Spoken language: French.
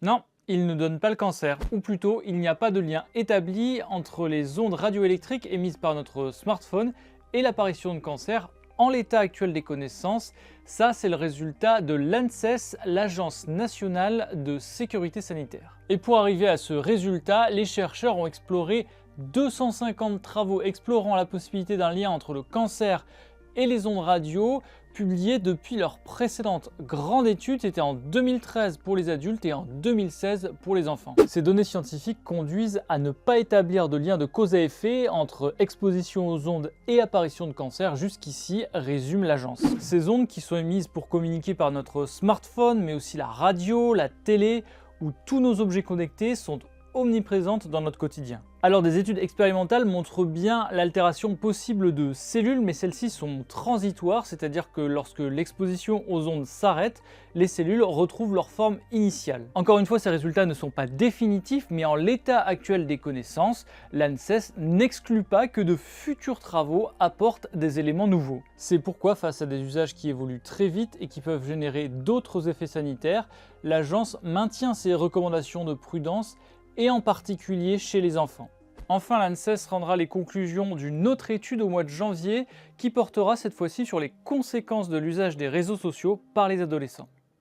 Non, il ne donne pas le cancer, ou plutôt il n'y a pas de lien établi entre les ondes radioélectriques émises par notre smartphone et l'apparition de cancer en l'état actuel des connaissances. Ça, c'est le résultat de l'ANSES, l'Agence nationale de sécurité sanitaire. Et pour arriver à ce résultat, les chercheurs ont exploré 250 travaux explorant la possibilité d'un lien entre le cancer et les ondes radio, publiés depuis leur précédente grande étude, c'était en 2013 pour les adultes et en 2016 pour les enfants. Ces données scientifiques conduisent à ne pas établir de lien de cause à effet entre exposition aux ondes et apparition de cancer jusqu'ici, résume l'agence. Ces ondes qui sont émises pour communiquer par notre smartphone, mais aussi la radio, la télé ou tous nos objets connectés sont omniprésentes dans notre quotidien. Alors des études expérimentales montrent bien l'altération possible de cellules, mais celles-ci sont transitoires, c'est-à-dire que lorsque l'exposition aux ondes s'arrête, les cellules retrouvent leur forme initiale. Encore une fois, ces résultats ne sont pas définitifs, mais en l'état actuel des connaissances, l'ANSES n'exclut pas que de futurs travaux apportent des éléments nouveaux. C'est pourquoi, face à des usages qui évoluent très vite et qui peuvent générer d'autres effets sanitaires, l'agence maintient ses recommandations de prudence et en particulier chez les enfants. Enfin, l'ANSES rendra les conclusions d'une autre étude au mois de janvier qui portera cette fois-ci sur les conséquences de l'usage des réseaux sociaux par les adolescents.